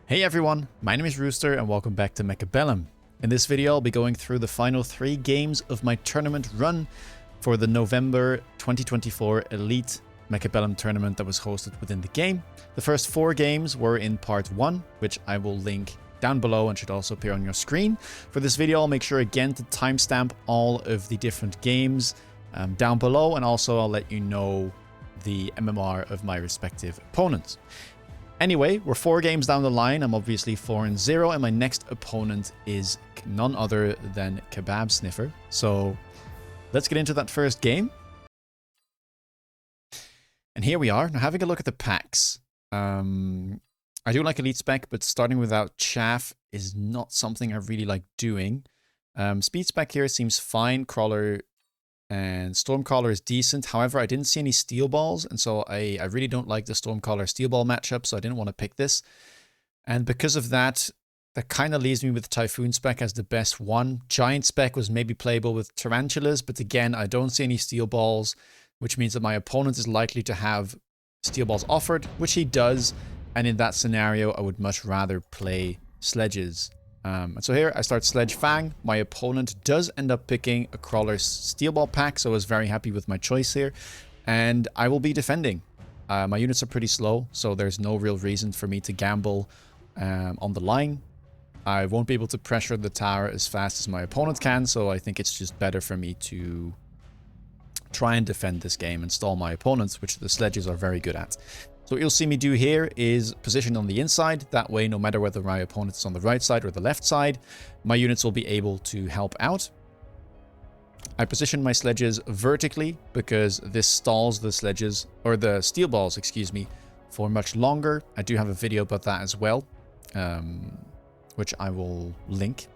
Hey everyone, my name is Rooster and welcome back to Mechabellum. In this video I'll be going through the final 3 games of my tournament run for the November 2024 Elite Mechabellum tournament that was hosted within the game. The first 4 games were in part 1, which I will link down below and should also appear on your screen. For this video I'll make sure again to timestamp all of the different games down below, and also I'll let you know the MMR of my respective opponents. Anyway, we're 4 games down the line. I'm obviously 4-0, and my next opponent is none other than Kebab Sniffer. So let's get into that first game. And here we are. Now having a look at the packs. I do like Elite Spec, but starting without Chaff is not something I really like doing. Speed Spec here seems fine. Crawler and Stormcaller is decent. However, I didn't see any Steel Balls, and so I really don't like the Stormcaller Steel Ball matchup, so I didn't want to pick this. And because of that, that kind of leaves me with Typhoon Spec as the best one. Giant Spec was maybe playable with Tarantulas, but again, I don't see any Steel Balls, which means that my opponent is likely to have Steel Balls offered, which he does, and in that scenario, I would much rather play Sledges. And so here I start Sledge Fang. My opponent does end up picking a Crawler Steel Ball pack, so I was very happy with my choice here. And I will be defending. My units are pretty slow, so there's no real reason for me to gamble on the line. I won't be able to pressure the tower as fast as my opponent can, so I think it's just better for me to try and defend this game and stall my opponents, which the Sledges are very good at. So what you'll see me do here is position on the inside. That way, no matter whether my opponent is on the right side or the left side, my units will be able to help out. I position my Sledges vertically because this stalls the Sledges, or the Steel Balls, excuse me, for much longer. I do have a video about that as well, which I will link.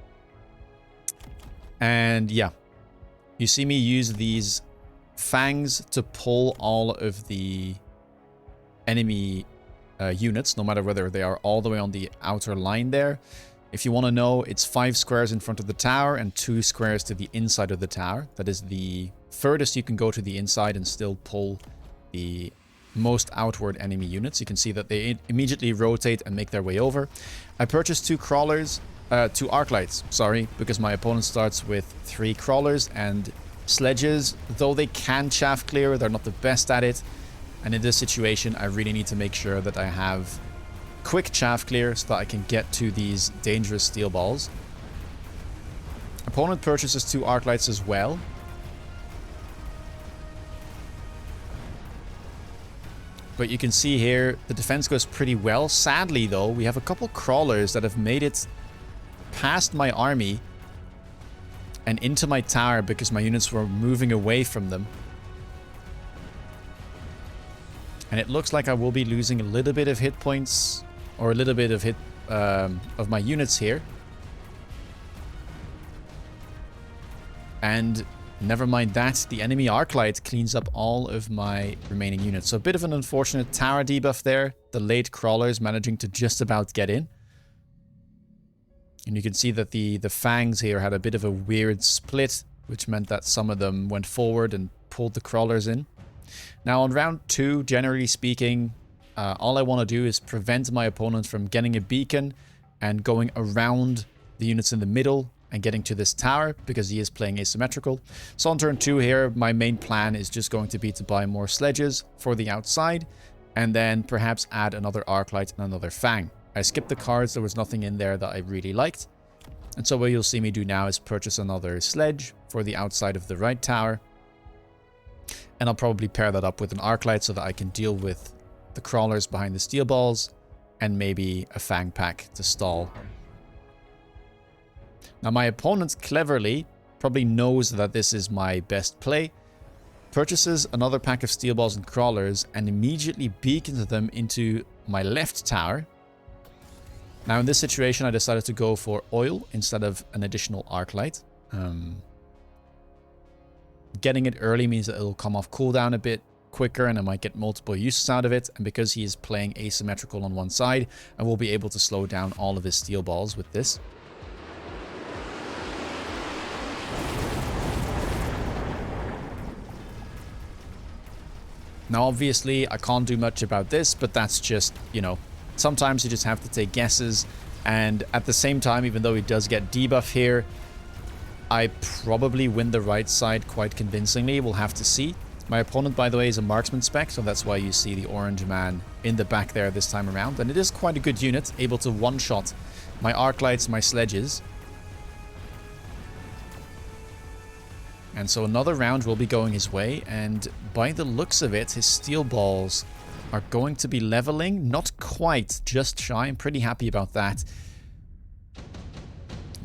And yeah, you see me use these fangs to pull all of the enemy units, no matter whether they are all the way on the outer line there. If you want to know, it's 5 squares in front of the tower and 2 squares to the inside of the tower. That is the furthest you can go to the inside and still pull the most outward enemy units. You can see that they immediately rotate and make their way over. I purchased 2 crawlers, 2 Arclights, sorry, because my opponent starts with 3 crawlers, and Sledges, though they can chaff clear, they're not the best at it. And in this situation, I really need to make sure that I have quick chaff clear so that I can get to these dangerous Steel Balls. Opponent purchases 2 Arclights as well. But you can see here, the defense goes pretty well. Sadly, though, we have a couple Crawlers that have made it past my army and into my tower because my units were moving away from them. And it looks like I will be losing a little bit of hit points, or a little bit of hit of my units here. And never mind that, the enemy Arclight cleans up all of my remaining units. So a bit of an unfortunate tower debuff there. The late Crawlers managing to just about get in. And you can see that the Fangs here had a bit of a weird split, which meant that some of them went forward and pulled the Crawlers in. Now on round 2, generally speaking, all I want to do is prevent my opponent from getting a beacon and going around the units in the middle and getting to this tower, because he is playing asymmetrical. So on turn 2 here, my main plan is just going to be to buy more Sledges for the outside, and then perhaps add another Arclight and another Fang. I skipped the cards, there was nothing in there that I really liked. And so what you'll see me do now is purchase another Sledge for the outside of the right tower. And I'll probably pair that up with an Arclight so that I can deal with the Crawlers behind the Steel Balls, and maybe a Fang pack to stall. Now my opponent cleverly probably knows that this is my best play, purchases another pack of Steel Balls and Crawlers, and immediately beacons them into my left tower. Now in this situation I decided to go for oil instead of an additional Arclight. Getting it early means that it'll come off cooldown a bit quicker and I might get multiple uses out of it. And because he is playing asymmetrical on one side, I will be able to slow down all of his Steel Balls with this. Now obviously I can't do much about this, but that's just, you know, Sometimes you just have to take guesses. And at the same time, even though he does get debuff here, I probably win the right side quite convincingly. We'll have to see. My opponent, by the way, is a marksman spec, so that's why you see the orange man in the back there this time around. And it is quite a good unit, able to one-shot my arc lights, my sledges. And so another round will be going his way, and by the looks of it, his steel balls are going to be leveling. Not quite, just shy. I'm pretty happy about that.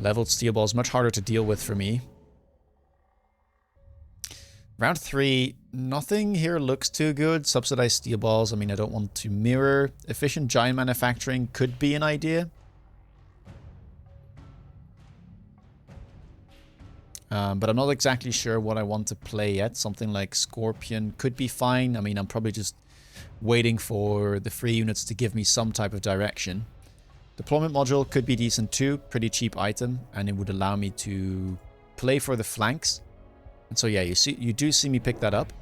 Leveled steel balls, much harder to deal with for me. Round 3, nothing here looks too good. Subsidized steel balls, I mean, I don't want to mirror. Efficient giant manufacturing could be an idea. But I'm not exactly sure what I want to play yet. Something like Scorpion could be fine. I mean, I'm probably just waiting for the free units to give me some type of direction. Deployment module could be decent too. Pretty cheap item, and it would allow me to play for the flanks. And so yeah, you do see me pick that up.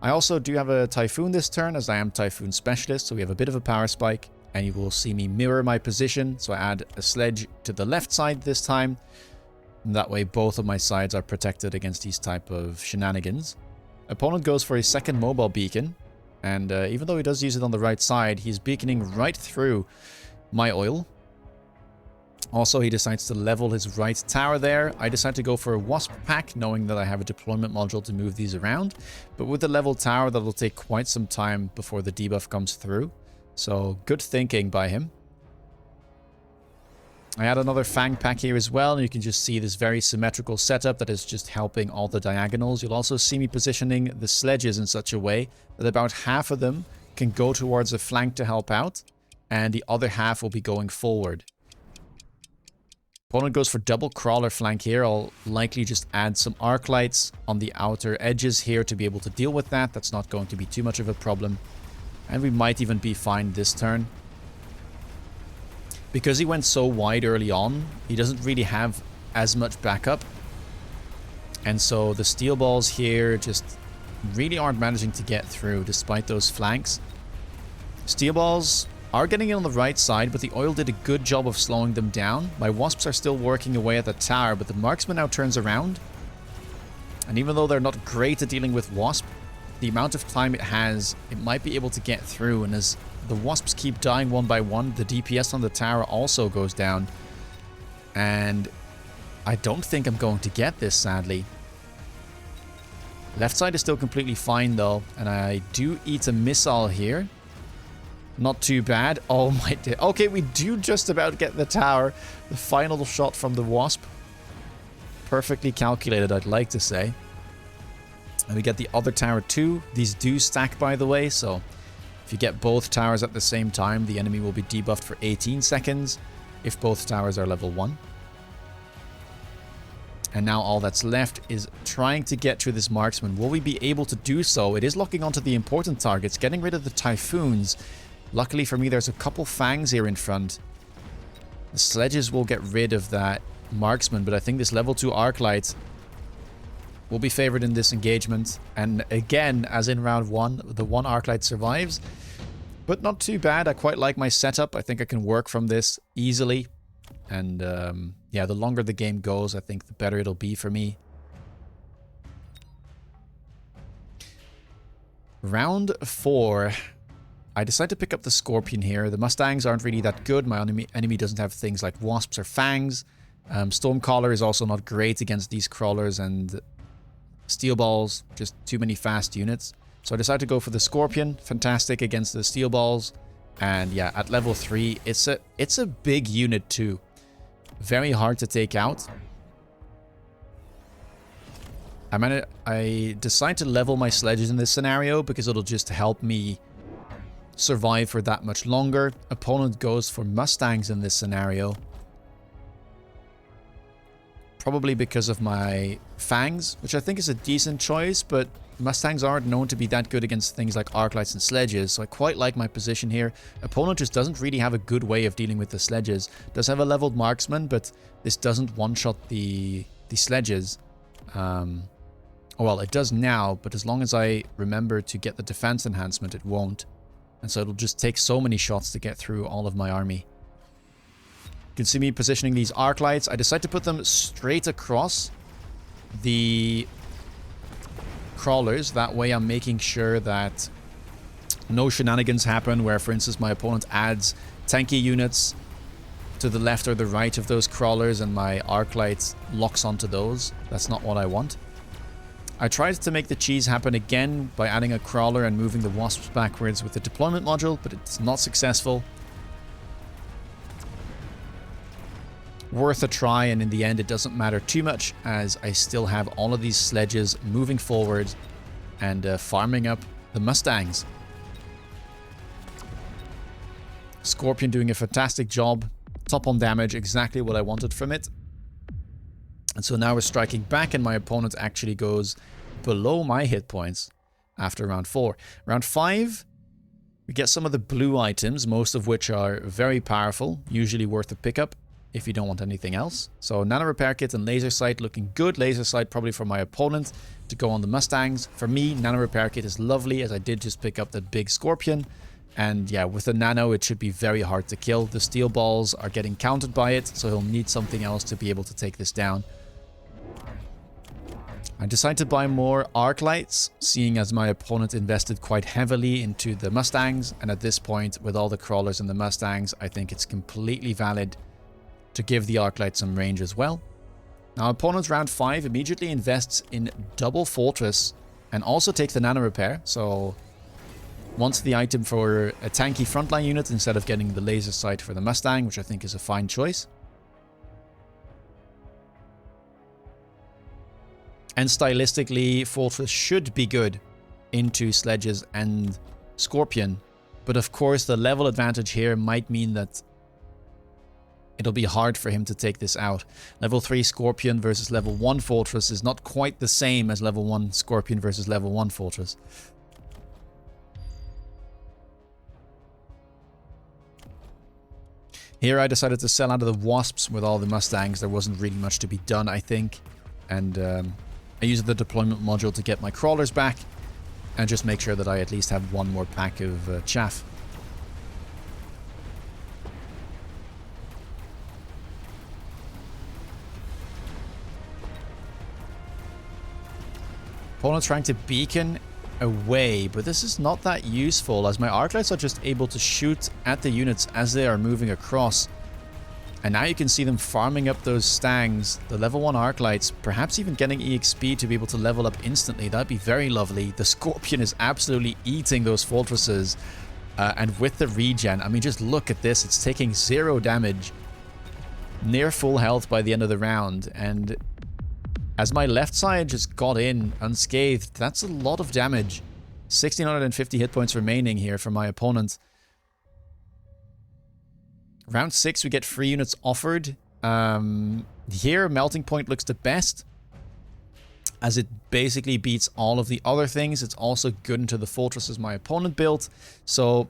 I also do have a Typhoon this turn, as I am Typhoon Specialist, so we have a bit of a power spike, and you will see me mirror my position. So I add a sledge to the left side this time. And that way both of my sides are protected against these type of shenanigans. Opponent goes for a second mobile beacon, and even though he does use it on the right side, he's beaconing right through my oil. Also, he decides to level his right tower there. I decide to go for a Wasp pack, knowing that I have a deployment module to move these around. But with the leveled tower, that'll take quite some time before the debuff comes through. So, good thinking by him. I add another Fang pack here as well, and you can just see this very symmetrical setup that is just helping all the diagonals. You'll also see me positioning the sledges in such a way that about half of them can go towards a flank to help out, and the other half will be going forward. Opponent goes for double crawler flank here. I'll likely just add some arc lights on the outer edges here to be able to deal with that. That's not going to be too much of a problem. And we might even be fine this turn. Because he went so wide early on, he doesn't really have as much backup. And so the steel balls here just really aren't managing to get through despite those flanks. Steel balls are getting in on the right side, but the oil did a good job of slowing them down. My wasps are still working away at the tower, but the marksman now turns around. And even though they're not great at dealing with wasp, the amount of time it has, it might be able to get through. And as the wasps keep dying one by one, the DPS on the tower also goes down. And I don't think I'm going to get this, sadly. Left side is still completely fine though, and I do eat a missile here. Not too bad. Oh my dear. Okay, we do just about get the tower. The final shot from the wasp. Perfectly calculated, I'd like to say. And we get the other tower too. These do stack, by the way, so if you get both towers at the same time, the enemy will be debuffed for 18 seconds if both towers are level 1. And now all that's left is trying to get through this marksman. Will we be able to do so? It is locking onto the important targets, getting rid of the Typhoons. Luckily for me, there's a couple Fangs here in front. The sledges will get rid of that marksman, but I think this level 2 arc light will be favored in this engagement. And again, as in round 1, the one arc light survives. But not too bad. I quite like my setup. I think I can work from this easily. And yeah, the longer the game goes, I think the better it'll be for me. Round 4. I decide to pick up the Scorpion here. The Mustangs aren't really that good. My enemy doesn't have things like Wasps or Fangs. Stormcaller is also not great against these crawlers, and Steel Balls, just too many fast units. So I decide to go for the Scorpion. Fantastic against the Steel Balls. And yeah, at level 3, it's a big unit too. Very hard to take out. I decide to level my sledges in this scenario because it'll just help me survive for that much longer. Opponent goes for Mustangs in this scenario. Probably because of my Fangs, which I think is a decent choice, but Mustangs aren't known to be that good against things like Arclights and Sledges, so I quite like my position here. Opponent just doesn't really have a good way of dealing with the Sledges. Does have a leveled Marksman, but this doesn't one-shot the Sledges. Well, it does now, but as long as I remember to get the defense enhancement, it won't. And so it'll just take so many shots to get through all of my army. You can see me positioning these arc lights. I decide to put them straight across the crawlers. That way I'm making sure that no shenanigans happen where, for instance, my opponent adds tanky units to the left or the right of those crawlers and my arc light locks onto those. That's not what I want. I tried to make the cheese happen again by adding a crawler and moving the wasps backwards with the deployment module, but it's not successful. Worth a try, and in the end it doesn't matter too much as I still have all of these sledges moving forward and farming up the Mustangs. Scorpion doing a fantastic job. Top on damage, exactly what I wanted from it. And so now we're striking back and my opponent actually goes below my hit points after round 4. Round 5, we get some of the blue items, most of which are very powerful, usually worth a pickup if you don't want anything else. So nano repair kit and laser sight looking good. Laser sight probably for my opponent to go on the Mustangs. For me, nano repair kit is lovely as I did just pick up that big Scorpion. And yeah, with the nano, it should be very hard to kill. The steel balls are getting countered by it, so he'll need something else to be able to take this down. I decided to buy more arc lights, seeing as my opponent invested quite heavily into the Mustangs. And at this point, with all the crawlers and the Mustangs, I think it's completely valid to give the arc light some range as well. Now, opponent's round 5 immediately invests in double fortress and also takes the nano repair, so wants the item for a tanky frontline unit instead of getting the laser sight for the Mustang, which I think is a fine choice. And stylistically, Fortress should be good into Sledges and Scorpion. But of course, the level advantage here might mean that it'll be hard for him to take this out. Level 3 Scorpion versus level 1 Fortress is not quite the same as level 1 Scorpion versus level 1 Fortress. Here I decided to sell out of the Wasps with all the Mustangs. There wasn't really much to be done, I think. And I used the deployment module to get my crawlers back and just make sure that I at least have one more pack of chaff. Opponent's trying to beacon away, but this is not that useful as my arc lights are just able to shoot at the units as they are moving across. And now you can see them farming up those Stangs, the level 1 arc lights, perhaps even getting EXP to be able to level up instantly. That'd be very lovely. The Scorpion is absolutely eating those fortresses. And with the regen, I mean, just look at this. It's taking 0 damage. Near full health by the end of the round. And as my left side just got in unscathed, that's a lot of damage. 1650 hit points remaining here for my opponent. Round 6, we get free units offered. Here, Melting Point looks the best, as it basically beats all of the other things. It's also good into the fortresses my opponent built. So,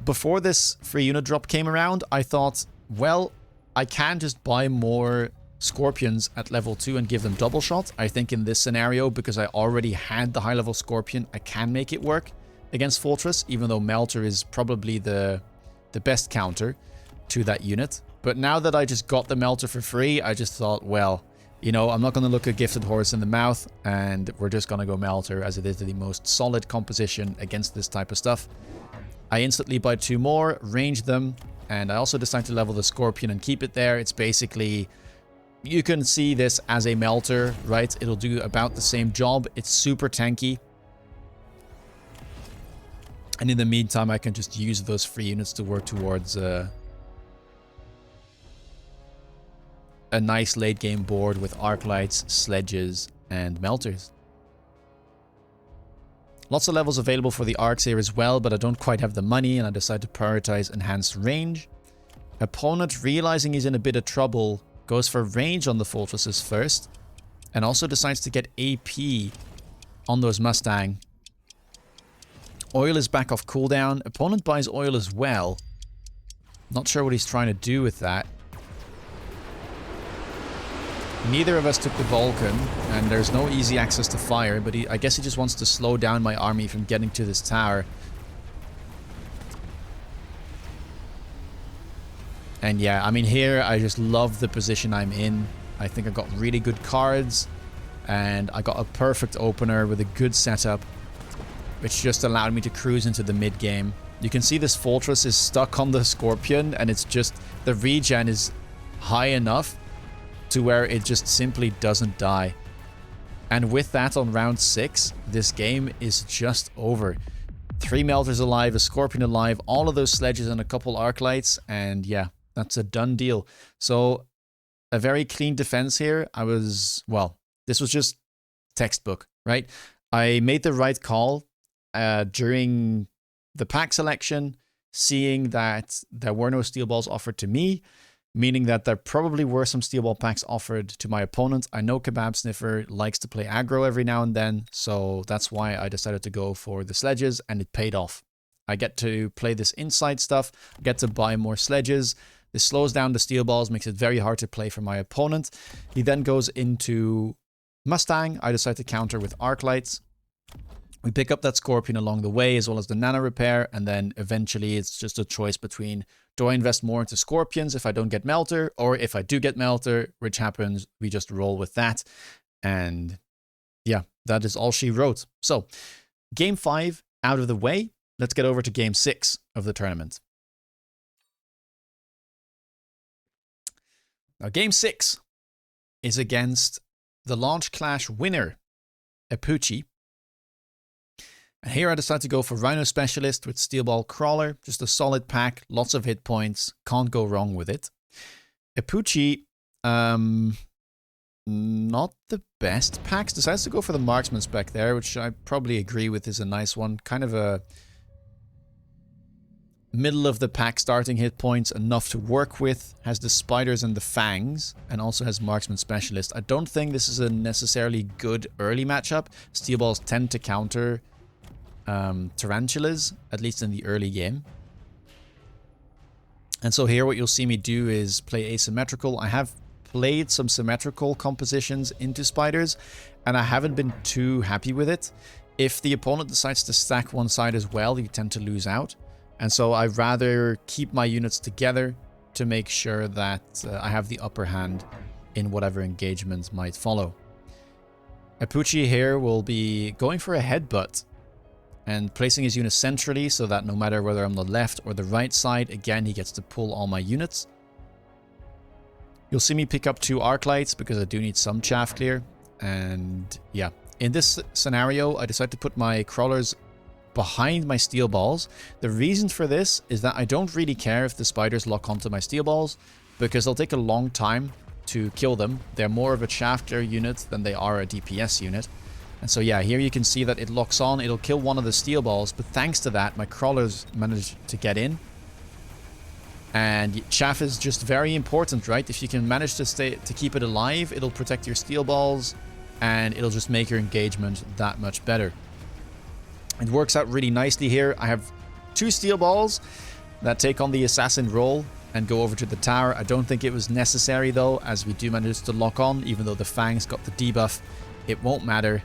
before this free unit drop came around, I thought, well, I can just buy more Scorpions at level 2 and give them double shot. I think in this scenario, because I already had the high level Scorpion, I can make it work against Fortress, even though Melter is probably the best counter to that unit. But now that I just got the Melter for free, I just thought, well, you know, I'm not going to look a Gifted Horse in the mouth, and we're just going to go Melter, as it is the most solid composition against this type of stuff. I instantly buy 2 more, range them, and I also decide to level the Scorpion and keep it there. It's basically, you can see this as a Melter, right? It'll do about the same job. It's super tanky. And in the meantime, I can just use those free units to work towards a nice late game board with arc lights, sledges, and melters. Lots of levels available for the arcs here as well, but I don't quite have the money and I decide to prioritize enhanced range. Opponent, realizing he's in a bit of trouble, goes for range on the fortresses first, and also decides to get AP on those Mustang. Oil is back off cooldown. Opponent buys oil as well. Not sure what he's trying to do with that. Neither of us took the Vulcan, and there's no easy access to fire, but I guess he just wants to slow down my army from getting to this tower. And yeah, I mean, here I just love the position I'm in. I think I got really good cards, and I got a perfect opener with a good setup, which just allowed me to cruise into the mid game. You can see this fortress is stuck on the Scorpion, and it's just, the regen is high enough to where it just simply doesn't die. And with that on round 6, this game is just over. 3 Melters alive, a Scorpion alive, all of those sledges and a couple Arc Lights, and yeah, that's a done deal. So, a very clean defense here. Well, this was just textbook, right? I made the right call during the pack selection, seeing that there were no steel balls offered to me, meaning that there probably were some steel ball packs offered to my opponent. I know Kebab Sniffer likes to play aggro every now and then, so that's why I decided to go for the sledges, and it paid off. I get to play this inside stuff, get to buy more sledges. This slows down the steel balls, makes it very hard to play for my opponent. He then goes into Mustang. I decide to counter with Arc Lights. We pick up that Scorpion along the way, as well as the Nano Repair, and then eventually it's just a choice between, do I invest more into Scorpions if I don't get Melter, or if I do get Melter, which happens, we just roll with that. And yeah, that is all she wrote. So, game 5 out of the way, let's get over to game 6 of the tournament. Now, game 6 is against the Launch Clash winner, Epucci. And here I decided to go for Rhino Specialist with Steel Ball Crawler. Just a solid pack, lots of hit points. Can't go wrong with it. Epucci, not the best packs. Decides to go for the Marksman spec there, which I probably agree with is a nice one. Kind of a middle of the pack starting hit points, enough to work with. Has the Spiders and the Fangs, and also has Marksman Specialist. I don't think this is a necessarily good early matchup. Steel Balls tend to counter Tarantulas, at least in the early game. And so here what you'll see me do is play asymmetrical. I have played some symmetrical compositions into Spiders, and I haven't been too happy with it. If the opponent decides to stack one side as well, you tend to lose out. And so I'd rather keep my units together to make sure that I have the upper hand in whatever engagement might follow. Epucci here will be going for a headbutt and placing his units centrally so that no matter whether I'm the left or the right side, again, he gets to pull all my units. You'll see me pick up 2 Arc Lights because I do need some chaff clear. And yeah, in this scenario, I decided to put my crawlers behind my steel balls. The reason for this is that I don't really care if the Spiders lock onto my steel balls, because they'll take a long time to kill them. They're more of a chaff clear unit than they are a DPS unit. And so yeah, here you can see that it locks on, it'll kill one of the steel balls, but thanks to that, my crawlers managed to get in. And chaff is just very important, right? If you can manage to keep it alive, it'll protect your steel balls, and it'll just make your engagement that much better. It works out really nicely here. I have 2 steel balls that take on the assassin role and go over to the tower. I don't think it was necessary though, as we do manage to lock on, even though the Fangs got the debuff. It won't matter.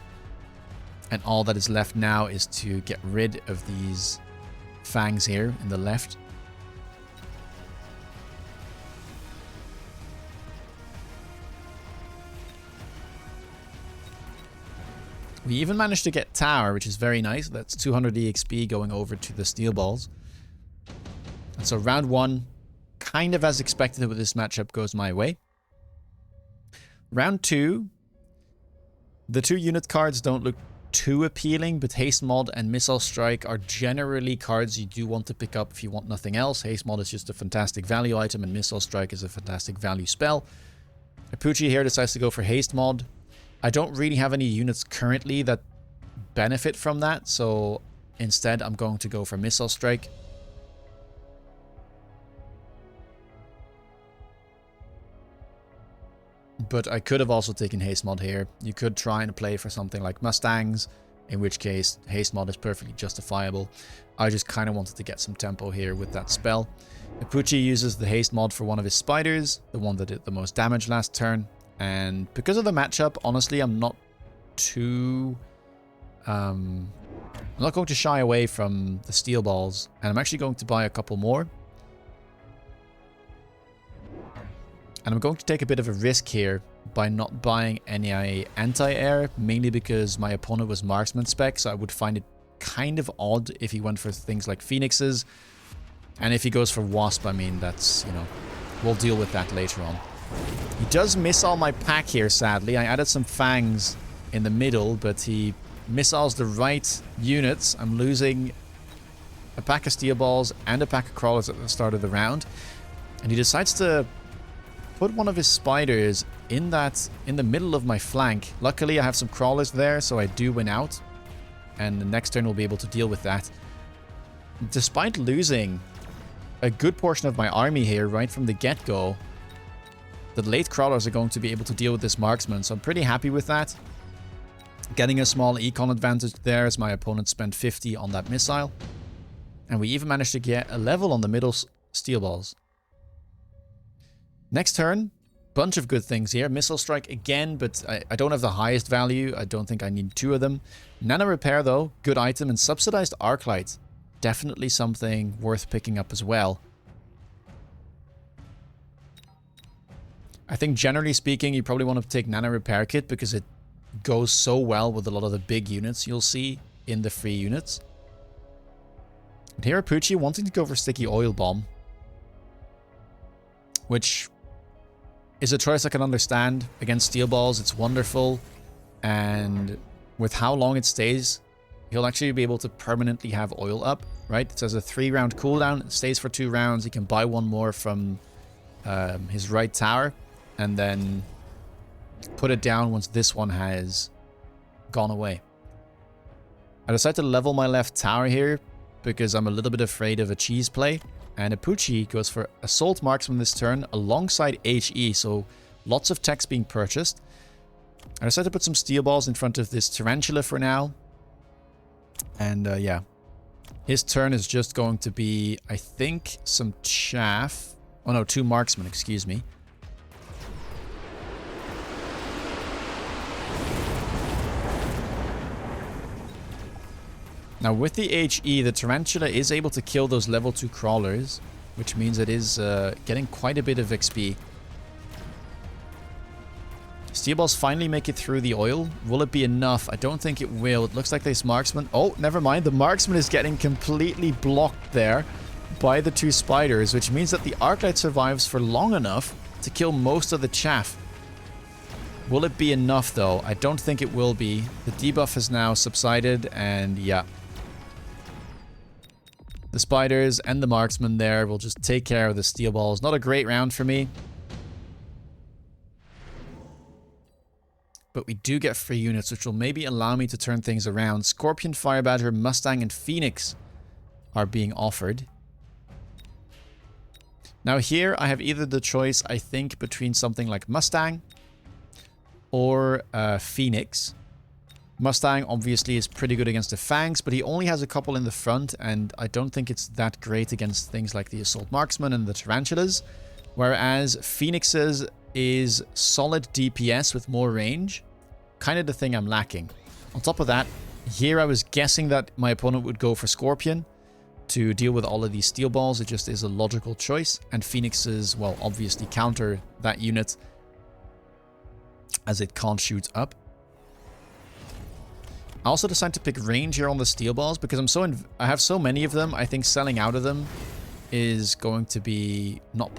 And all that is left now is to get rid of these Fangs here in the left. We even managed to get Tower, which is very nice. That's 200 EXP going over to the Steel Balls. And so round 1, kind of as expected with this matchup, goes my way. Round 2, the 2 unit cards don't look too appealing, but Haste Mod and Missile Strike are generally cards you do want to pick up if you want nothing else. Haste Mod is just a fantastic value item, and Missile Strike is a fantastic value spell. Epucci here decides to go for Haste Mod. I don't really have any units currently that benefit from that, so instead I'm going to go for Missile Strike. But I could have also taken Haste Mod here. You could try and play for something like Mustangs, in which case Haste Mod is perfectly justifiable. I just kind of wanted to get some tempo here with that spell. Epucci uses the Haste Mod for one of his Spiders, the one that did the most damage last turn. And because of the matchup, honestly, I'm not too... I'm not going to shy away from the Steel Balls, and I'm actually going to buy a couple more. And I'm going to take a bit of a risk here by not buying any anti-air, mainly because my opponent was marksman spec, so I would find it kind of odd if he went for things like phoenixes. And if he goes for wasp, I mean, that's, you know, we'll deal with that later on. He does missile my pack here, sadly. I added some fangs in the middle, but he missiles the right units. I'm losing a pack of steel balls and a pack of crawlers at the start of the round. And he decides to put one of his spiders in the middle of my flank. Luckily, I have some crawlers there, so I do win out. And the next turn we'll be able to deal with that. Despite losing a good portion of my army here right from the get-go, the late crawlers are going to be able to deal with this marksman, so I'm pretty happy with that. Getting a small econ advantage there as my opponent spent 50 on that missile. And we even managed to get a level on the middle steel balls. Next turn, bunch of good things here. Missile strike again, but I don't have the highest value. I don't think I need 2 of them. Nano repair though, good item, and subsidized arc light. Definitely something worth picking up as well. I think generally speaking, you probably want to take nano repair kit because it goes so well with a lot of the big units you'll see in the free units. And here Pucci wanting to go for sticky oil bomb, which is a choice I can understand. Against steel balls, it's wonderful, and with how long it stays, he'll actually be able to permanently have oil up, right? It says a 3-round cooldown, it stays for 2 rounds, he can buy 1 more from his right tower, and then put it down once this one has gone away. I decided to level my left tower here because I'm a little bit afraid of a cheese play. And Apucci goes for Assault Marksman this turn alongside HE, so lots of techs being purchased. I decided to put some steel balls in front of this Tarantula for now. And yeah, his turn is just going to be, I think, some chaff. Oh no, 2 marksmen, excuse me. Now with the HE, the Tarantula is able to kill those level 2 crawlers, which means it is getting quite a bit of XP. Steel balls finally make it through the oil. Will it be enough? I don't think it will. It looks like this marksman... Oh, never mind. The marksman is getting completely blocked there by the 2 spiders, which means that the Arclight survives for long enough to kill most of the chaff. Will it be enough, though? I don't think it will be. The debuff has now subsided, and yeah. The spiders and the marksman there will just take care of the steel balls. Not a great round for me. But we do get free units, which will maybe allow me to turn things around. Scorpion, Fire Badger, Mustang, and Phoenix are being offered. Now here, I have either the choice, I think, between something like Mustang or Phoenix. Mustang obviously is pretty good against the Fangs, but he only has a couple in the front, and I don't think it's that great against things like the Assault Marksman and the Tarantulas. Whereas Phoenix's is solid DPS with more range. Kind of the thing I'm lacking. On top of that, here I was guessing that my opponent would go for Scorpion to deal with all of these steel balls. It just is a logical choice. And Phoenix's, well, obviously counter that unit as it can't shoot up. I also decided to pick range here on the steel balls because I have so many of them. I think selling out of them is going to be not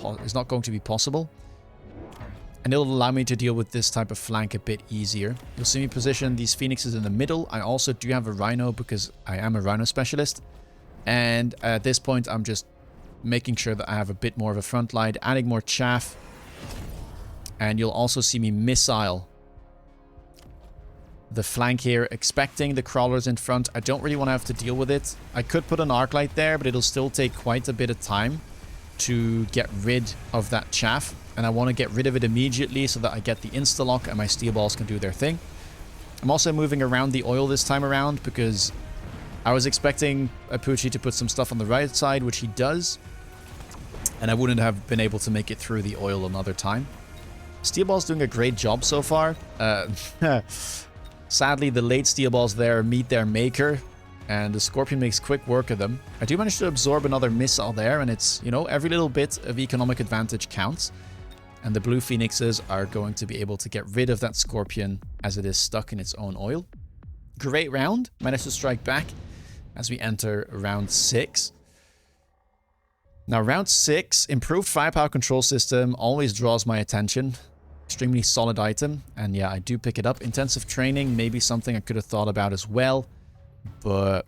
going to be possible. And it'll allow me to deal with this type of flank a bit easier. You'll see me position these Phoenixes in the middle. I also do have a Rhino because I am a Rhino specialist. And at this point, I'm just making sure that I have a bit more of a front line, adding more chaff. And you'll also see me missile the flank here, expecting the crawlers in front. I don't really want to have to deal with it. I could put an arc light there, but it'll still take quite a bit of time to get rid of that chaff. And I want to get rid of it immediately so that I get the insta-lock and my steel balls can do their thing. I'm also moving around the oil this time around because I was expecting Apucci to put some stuff on the right side, which he does. And I wouldn't have been able to make it through the oil another time. Steel ball's doing a great job so far. Sadly, the late steel balls there meet their maker, and the Scorpion makes quick work of them. I do manage to absorb another missile there, and it's, you know, every little bit of economic advantage counts. And the blue phoenixes are going to be able to get rid of that scorpion as it is stuck in its own oil. Great round. Managed to strike back as we enter round 6. Now round 6, improved firepower control system always draws my attention. Extremely solid item. And yeah, I do pick it up. Intensive training, maybe something I could have thought about as well. But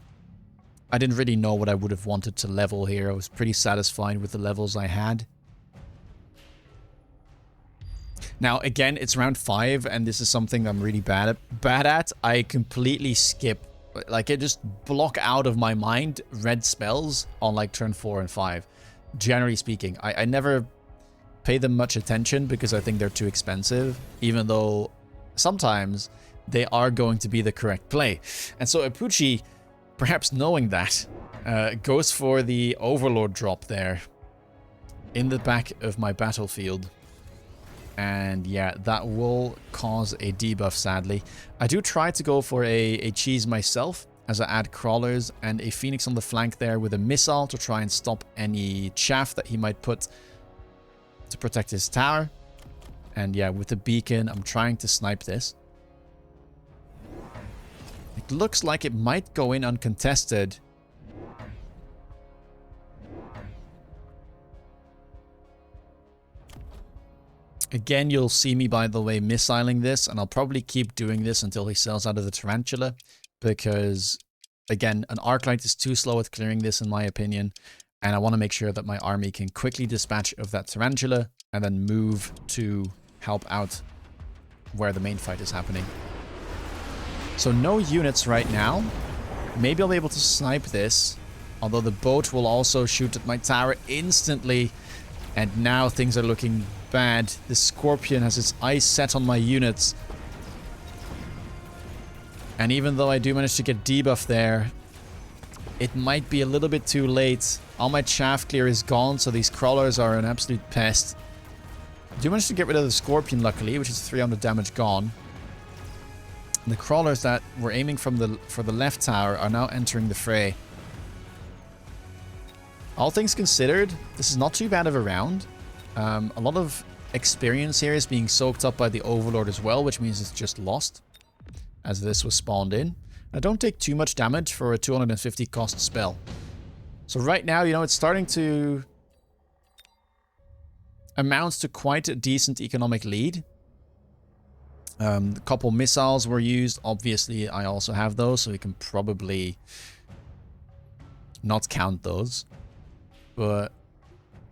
I didn't really know what I would have wanted to level here. I was pretty satisfied with the levels I had. Now, again, it's round 5, and this is something I'm really bad at. I completely skip, like, I just block out of my mind red spells on, like, turn 4 and 5. Generally speaking, I never pay them much attention because I think they're too expensive, even though sometimes they are going to be the correct play. And so Ipuchi, perhaps knowing that, goes for the Overlord drop there in the back of my battlefield. And yeah, that will cause a debuff, sadly. I do try to go for a cheese myself, as I add crawlers and a phoenix on the flank there with a missile to try and stop any chaff that he might put to protect his tower. And yeah, with the beacon, I'm trying to snipe this. It looks like it might go in uncontested. Again, you'll see me, by the way, missiling this, and I'll probably keep doing this until he sells out of the Tarantula, because, again, an Arclight is too slow at clearing this, in my opinion, and I want to make sure that my army can quickly dispatch of that Tarantula, and then move to help out where the main fight is happening. So no units right now. Maybe I'll be able to snipe this, although the boat will also shoot at my tower instantly, and now things are looking bad. The Scorpion has its eyes set on my units. And even though I do manage to get debuff there, it might be a little bit too late. All my chaff clear is gone, so these crawlers are an absolute pest. I do manage to get rid of the Scorpion, luckily, which is 300 damage gone. And the crawlers that were aiming for the left tower are now entering the fray. All things considered, this is not too bad of a round. A lot of experience here is being soaked up by the Overlord as well, which means it's just lost, as this was spawned in. I don't take too much damage for a 250 cost spell. So right now, you know, it's starting to amount to quite a decent economic lead. A couple missiles were used. Obviously, I also have those, so we can probably not count those. But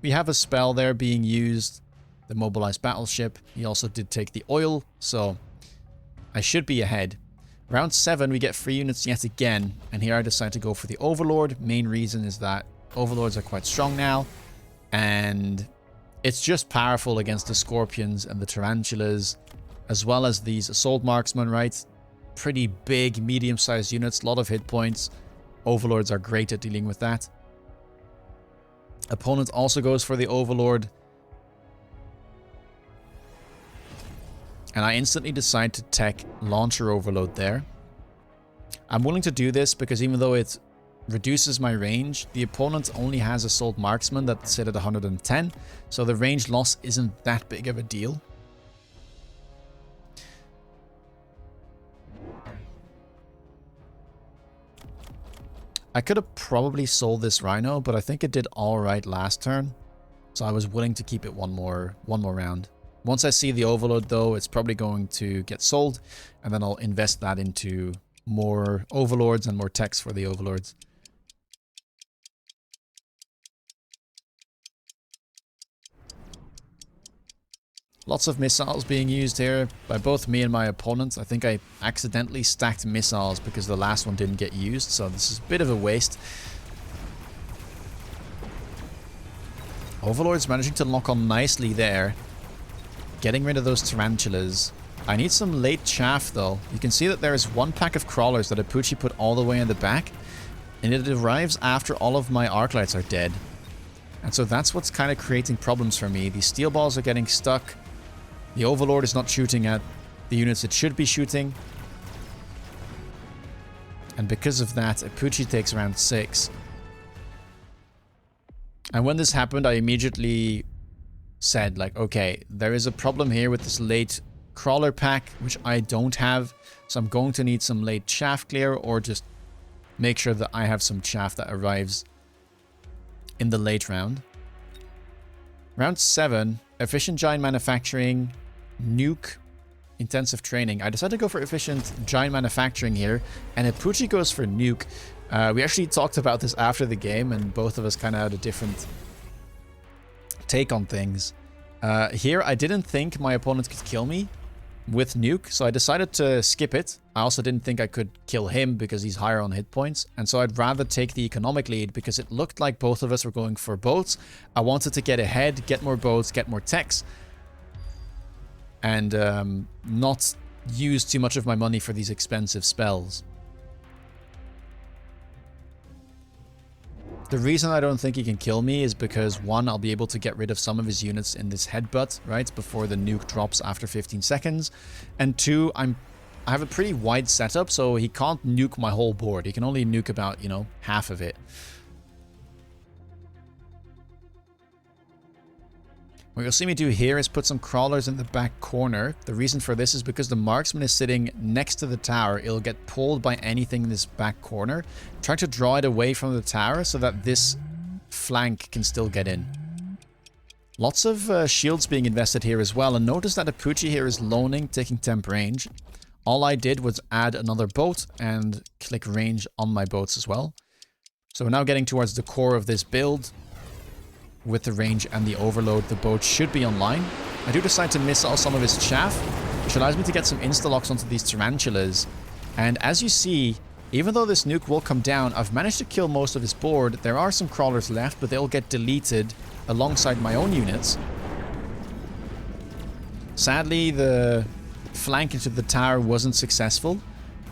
we have a spell there being used, the mobilized battleship. He also did take the oil, so I should be ahead. Round 7, we get free units yet again, and here I decide to go for the Overlord. Main reason is that Overlords are quite strong now, and it's just powerful against the Scorpions and the Tarantulas, as well as these Assault Marksmen, right? Pretty big, medium-sized units, a lot of hit points. Overlords are great at dealing with that. Opponent also goes for the Overlord. And I instantly decide to tech Launcher Overload there. I'm willing to do this because even though it reduces my range, the opponent only has Assault Marksman that's set at 110, so the range loss isn't that big of a deal. I could have probably sold this Rhino, but I think it did alright last turn, so I was willing to keep it one more round. Once I see the Overload, though, it's probably going to get sold, and then I'll invest that into more Overlords and more techs for the Overlords. Lots of missiles being used here by both me and my opponent. I think I accidentally stacked missiles because the last one didn't get used, so this is a bit of a waste. Overlord's managing to lock on nicely there, getting rid of those tarantulas. I need some late chaff, though. You can see that there is one pack of crawlers that Ipuchi put all the way in the back, and it arrives after all of my Arclights are dead. And so that's what's kind of creating problems for me. These steel balls are getting stuck. The Overlord is not shooting at the units it should be shooting. And because of that, Ipuchi takes round 6. And when this happened, I immediately said, like, okay, there is a problem here with this late crawler pack, which I don't have. So I'm going to need some late chaff clear, or just make sure that I have some chaff that arrives in the late round. Round 7, efficient giant manufacturing, nuke, intensive training. I decided to go for efficient giant manufacturing here, and Ipuchi goes for nuke. We actually talked about this after the game, and both of us kind of had a different take on things. Here, I didn't think my opponent could kill me with nuke, so I decided to skip it. I also didn't think I could kill him because he's higher on hit points, and so I'd rather take the economic lead because it looked like both of us were going for boats. I wanted to get ahead, get more boats, get more techs, and not use too much of my money for these expensive spells. The reason I don't think he can kill me is because, one, I'll be able to get rid of some of his units in this headbutt, right, before the nuke drops after 15 seconds. And two, I have a pretty wide setup, so he can't nuke my whole board. He can only nuke about, you know, half of it. What you'll see me do here is put some crawlers in the back corner. The reason for this is because the marksman is sitting next to the tower. It'll get pulled by anything in this back corner. Try to draw it away from the tower so that this flank can still get in. Lots of shields being invested here as well. And notice that Ipuchi here is loaning, taking temp range. All I did was add another boat and click range on my boats as well. So we're now getting towards the core of this build. With the range and the overload, the boat should be online. I do decide to missile some of his chaff, which allows me to get some insta-locks onto these tarantulas. And as you see, even though this nuke will come down, I've managed to kill most of his board. There are some crawlers left, but they'll get deleted alongside my own units. Sadly, the flank into the tower wasn't successful,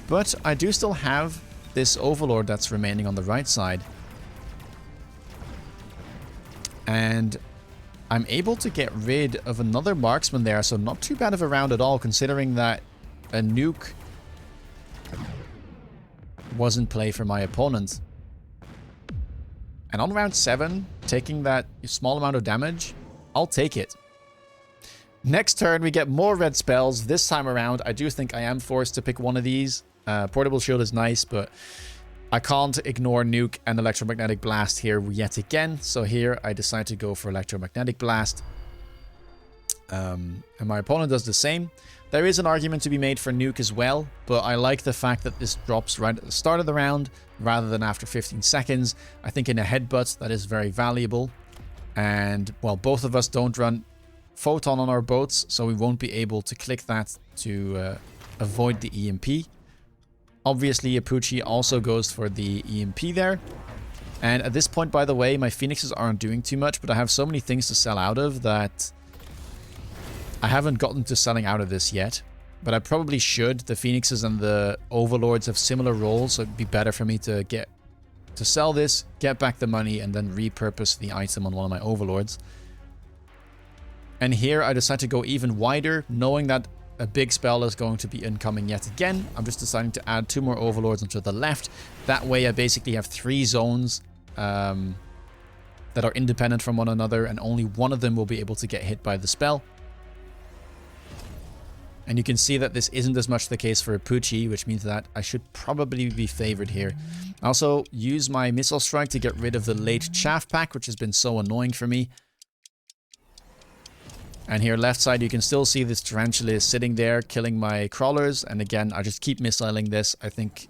but I do still have this overlord that's remaining on the right side. And I'm able to get rid of another marksman there, so not too bad of a round at all, considering that a nuke was in play for my opponent. And on round 7, taking that small amount of damage, I'll take it. Next turn, we get more red spells. This time around, I do think I am forced to pick one of these. Portable shield is nice, but I can't ignore nuke and electromagnetic blast here yet again. So here I decide to go for electromagnetic blast. And my opponent does the same. There is an argument to be made for nuke as well, but I like the fact that this drops right at the start of the round rather than after 15 seconds. I think in a headbutt that is very valuable. And, well, both of us don't run photon on our boats, so we won't be able to click that to avoid the EMP. Obviously, Ipuchi also goes for the EMP there. And at this point, by the way, my Phoenixes aren't doing too much, but I have so many things to sell out of that I haven't gotten to selling out of this yet. But I probably should. The Phoenixes and the Overlords have similar roles, so it'd be better for me to sell this, get back the money, and then repurpose the item on one of my Overlords. And here I decide to go even wider, knowing that a big spell is going to be incoming yet again. I'm just deciding to add 2 more overlords onto the left. That way I basically have 3 zones that are independent from one another, and only one of them will be able to get hit by the spell. And you can see that this isn't as much the case for Ipuchi, which means that I should probably be favored here. I also use my missile strike to get rid of the late chaff pack, which has been so annoying for me. And here left side, you can still see this tarantula is sitting there killing my crawlers. And again, I just keep missiling this. I think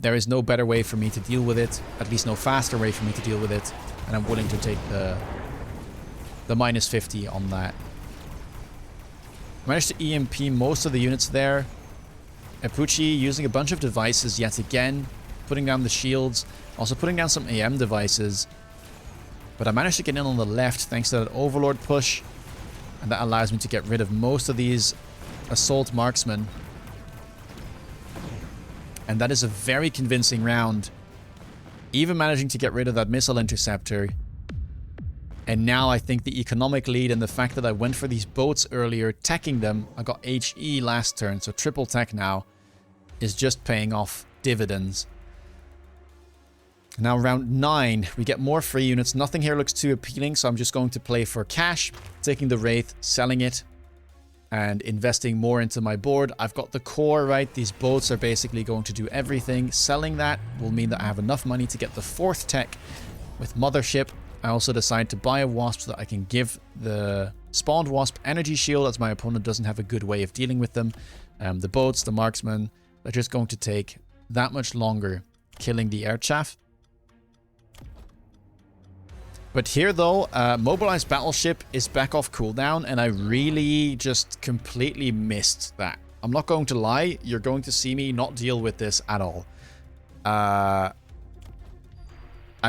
there is no better way for me to deal with it. At least no faster way for me to deal with it. And I'm willing to take the minus 50 on that. I managed to EMP most of the units there. Ipuchi using a bunch of devices yet again. Putting down the shields. Also putting down some AM devices. But I managed to get in on the left thanks to that overlord push. And that allows me to get rid of most of these assault marksmen. And that is a very convincing round. Even managing to get rid of that missile interceptor. And now I think the economic lead and the fact that I went for these boats earlier, teching them, I got HE last turn, so triple tech now, is just paying off dividends. Now round 9, we get more free units. Nothing here looks too appealing, so I'm just going to play for cash, taking the Wraith, selling it, and investing more into my board. I've got the core, right? These boats are basically going to do everything. Selling that will mean that I have enough money to get the 4th tech with Mothership. I also decide to buy a Wasp so that I can give the spawned Wasp energy shield, as my opponent doesn't have a good way of dealing with them. The boats, the marksmen, they're just going to take that much longer killing the air chaff. But here though, mobilized battleship is back off cooldown, and I really just completely missed that. I'm not going to lie, you're going to see me not deal with this at all. I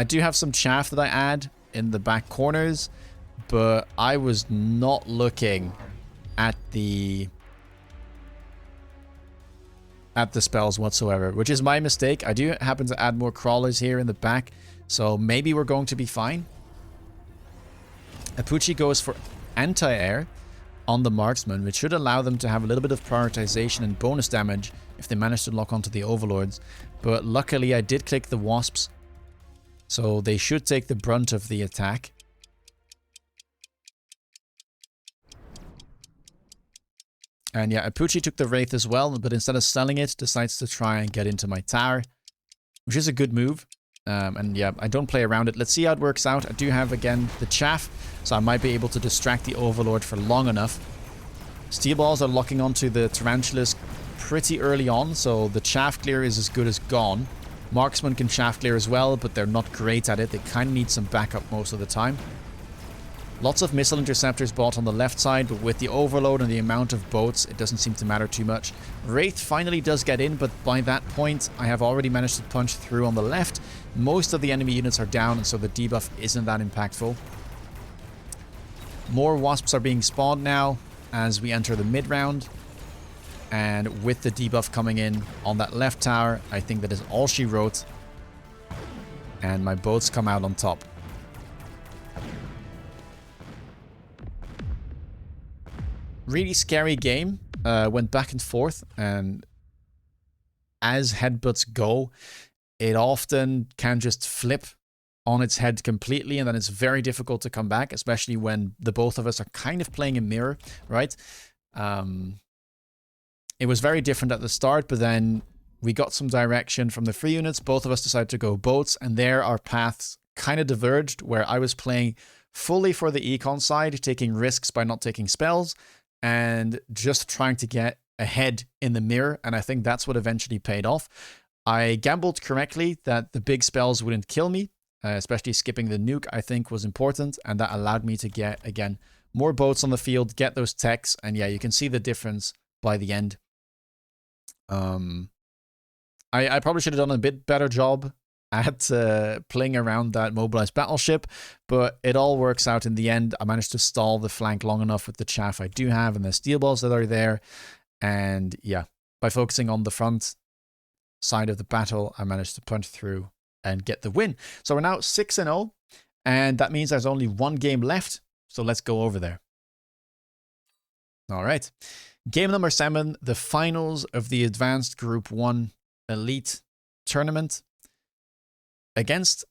do have some chaff that I add in the back corners, but I was not looking at the spells whatsoever, which is my mistake. I do happen to add more crawlers here in the back, so maybe we're going to be fine. Apuchi goes for anti-air on the marksman, which should allow them to have a little bit of prioritization and bonus damage if they manage to lock onto the overlords. But luckily I did click the wasps, so they should take the brunt of the attack. And yeah, Apuchi took the Wraith as well, but instead of selling it, decides to try and get into my tower, which is a good move. And yeah, I don't play around it. Let's see how it works out. I do have, again, the chaff, so I might be able to distract the Overlord for long enough. Steel balls are locking onto the Tarantulas pretty early on, so the chaff clear is as good as gone. Marksman can chaff clear as well, but they're not great at it. They kind of need some backup most of the time. Lots of missile interceptors bought on the left side, but with the overload and the amount of boats, it doesn't seem to matter too much. Wraith finally does get in, but by that point, I have already managed to punch through on the left. Most of the enemy units are down, and so the debuff isn't that impactful. More wasps are being spawned now as we enter the mid-round. And with the debuff coming in on that left tower, I think that is all she wrote. And my boats come out on top. Really scary game. Went back and forth, and as headbutts go, it often can just flip on its head completely, and then it's very difficult to come back, especially when the both of us are kind of playing a mirror, right? It was very different at the start, but then we got some direction from the free units. Both of us decided to go boats, and there our paths kind of diverged, where I was playing fully for the econ side, taking risks by not taking spells, and just trying to get ahead in the mirror, and I think that's what eventually paid off. I gambled correctly that the big spells wouldn't kill me, especially skipping the nuke, I think was important, and that allowed me to get, again, more boats on the field, get those techs, and yeah, you can see the difference by the end. I probably should have done a bit better job at playing around that mobilized battleship, but it all works out in the end. I managed to stall the flank long enough with the chaff I do have and the steel balls that are there, and yeah, by focusing on the front side of the battle, I managed to punch through and get the win. So we're now 6-0, and that means there's only one game left, so let's go over there. All right, game number 7, the finals of the Advanced Group 1 Elite Tournament, against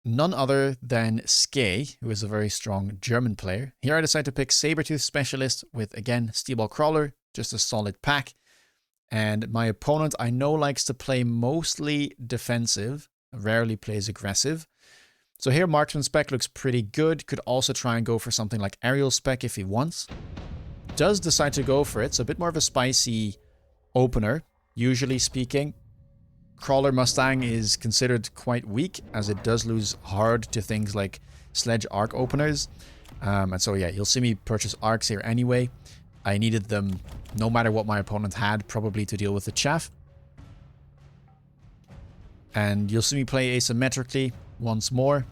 none other than Skay, who is a very strong German player. Here I decided to pick Sabertooth Specialist with, again, Steelball Crawler, just a solid pack. And my opponent, I know, likes to play mostly defensive, rarely plays aggressive. So here Marksman spec looks pretty good. Could also try and go for something like Aerial spec if he wants. Does decide to go for it, so a bit more of a spicy opener, usually speaking. Crawler Mustang is considered quite weak, as it does lose hard to things like Sledge Arc openers. And so yeah, you'll see me purchase Arcs here anyway. I needed them no matter what my opponent had, probably to deal with the chaff. And you'll see me play asymmetrically once more.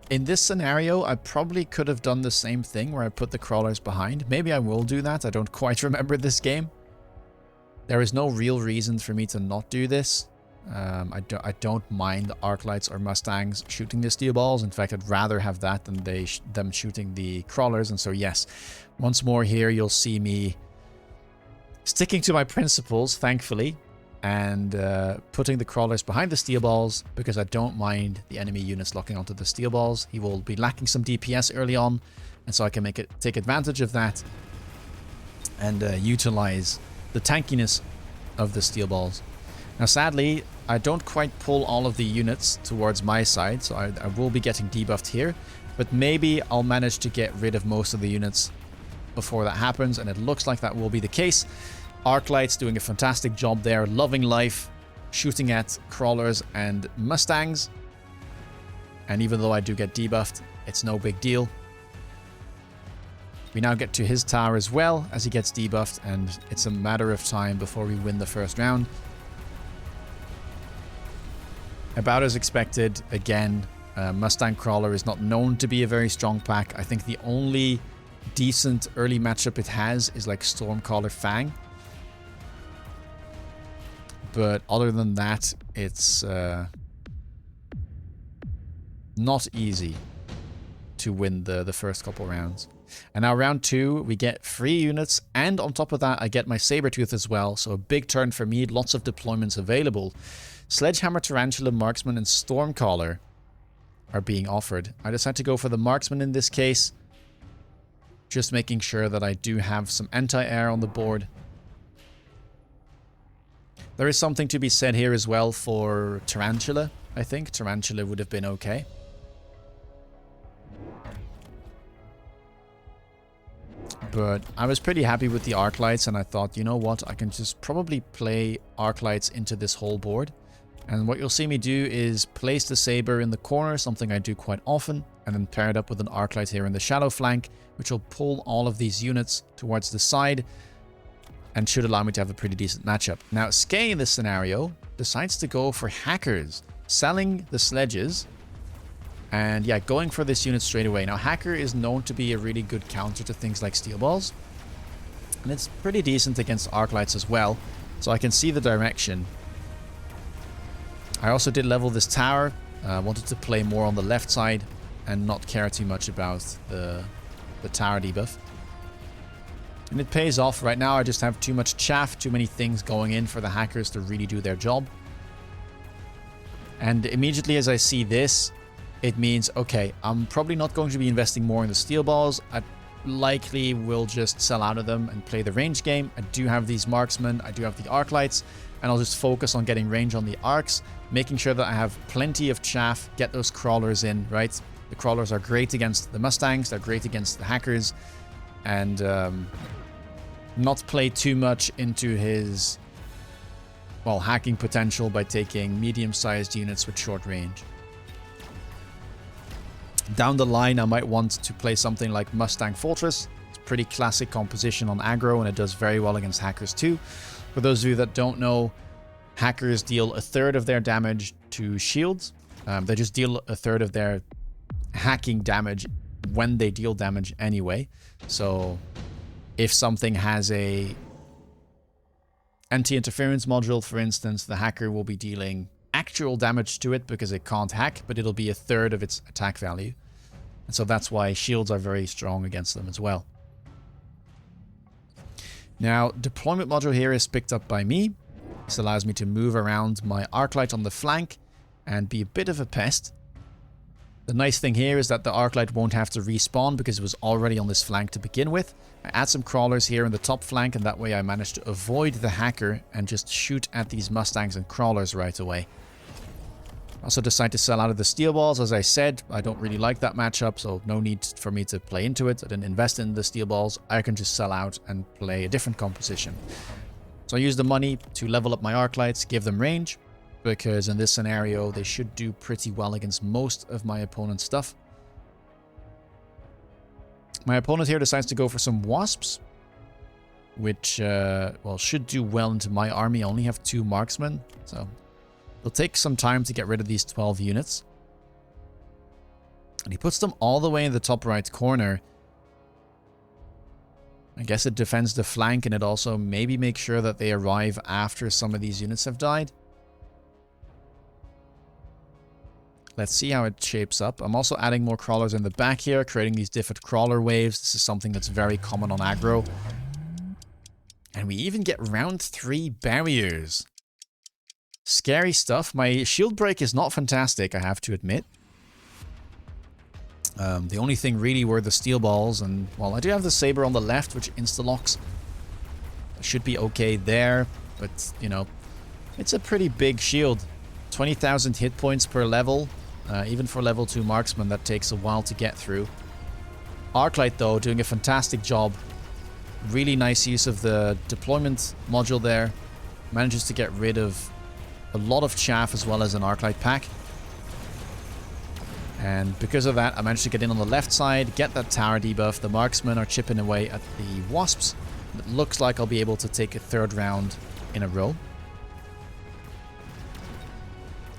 In this scenario, I probably could have done the same thing where I put the crawlers behind. Maybe I will do that. I don't quite remember this game. There is no real reason for me to not do this. I don't mind the Arclights or Mustangs shooting the steel balls. In fact, I'd rather have that than them shooting the crawlers. And so yes, once more here, you'll see me sticking to my principles, thankfully. and putting the crawlers behind the steel balls because I don't mind the enemy units locking onto the steel balls. He will be lacking some DPS early on, and so I can take advantage of that and utilize the tankiness of the steel balls. Now sadly, I don't quite pull all of the units towards my side, so I will be getting debuffed here, but maybe I'll manage to get rid of most of the units before that happens, and it looks like that will be the case. Arclights doing a fantastic job there, loving life, shooting at crawlers and mustangs. And even though I do get debuffed, it's no big deal. We now get to his tower as well as he gets debuffed, and it's a matter of time before we win the first round. About as expected, again, Mustang Crawler is not known to be a very strong pack. I think the only decent early matchup it has is like Stormcaller Fang. But other than that, it's not easy to win the first couple rounds. And now round 2, we get 3 units, and on top of that, I get my Sabertooth as well. So a big turn for me, lots of deployments available. Sledgehammer, Tarantula, Marksman, and Stormcaller are being offered. I decided to go for the Marksman in this case, just making sure that I do have some anti-air on the board. There is something to be said here as well for Tarantula, I think. Tarantula would have been okay. But I was pretty happy with the Arclights, and I thought, you know what, I can just probably play Arclights into this whole board. And what you'll see me do is place the Saber in the corner, something I do quite often, and then pair it up with an Arclight here in the shadow flank, which will pull all of these units towards the side and should allow me to have a pretty decent matchup. Now, Skay in this scenario decides to go for Hackers, selling the sledges, and yeah, going for this unit straight away. Now, Hacker is known to be a really good counter to things like Steel Balls, and it's pretty decent against Arclights as well, so I can see the direction. I also did level this tower. I wanted to play more on the left side and not care too much about the tower debuff. And it pays off. Right now I just have too much chaff, too many things going in for the Hackers to really do their job. And immediately as I see this, it means, okay, I'm probably not going to be investing more in the steel balls. I likely will just sell out of them and play the range game. I do have these marksmen, I do have the arc lights, and I'll just focus on getting range on the arcs, making sure that I have plenty of chaff, get those crawlers in, right? The crawlers are great against the Mustangs, they're great against the Hackers, and not play too much into his, well, hacking potential by taking medium-sized units with short range. Down the line, I might want to play something like Mustang Fortress. It's a pretty classic composition on aggro, and it does very well against Hackers too. For those of you that don't know, Hackers deal 1/3 of their damage to shields. They just deal 1/3 of their hacking damage when they deal damage anyway. So if something has a anti-interference module, for instance, the Hacker will be dealing actual damage to it because it can't hack, but it'll be 1/3 of its attack value. And so that's why shields are very strong against them as well. Now, deployment module here is picked up by me. This allows me to move around my Arclight on the flank and be a bit of a pest. The nice thing here is that the Arclight won't have to respawn because it was already on this flank to begin with. I add some crawlers here in the top flank, and that way I managed to avoid the Hacker and just shoot at these Mustangs and crawlers right away. I also decide to sell out of the steel balls. As I said, I don't really like that matchup, so no need for me to play into it. I didn't invest in the steel balls. I can just sell out and play a different composition. So I use the money to level up my Arclights, give them range, because in this scenario they should do pretty well against most of my opponent's stuff. My opponent here decides to go for some Wasps, which well, should do well into my army. I only have 2 marksmen, so it'll take some time to get rid of these 12 units. And he puts them all the way in the top right corner. I guess it defends the flank, and it also maybe makes sure that they arrive after some of these units have died. Let's see how it shapes up. I'm also adding more crawlers in the back here, creating these different crawler waves. This is something that's very common on aggro. And we even get round 3 barriers. Scary stuff. My shield break is not fantastic, I have to admit. The only thing really were the steel balls, and well, I do have the saber on the left, which insta-locks. Should be okay there, but you know, it's a pretty big shield. 20,000 hit points per level. Even for level 2 marksman, that takes a while to get through. Arclight, though, doing a fantastic job. Really nice use of the deployment module there. Manages to get rid of a lot of chaff as well as an Arclight pack. And because of that, I managed to get in on the left side, get that tower debuff. The marksmen are chipping away at the wasps. It looks like I'll be able to take a third round in a row.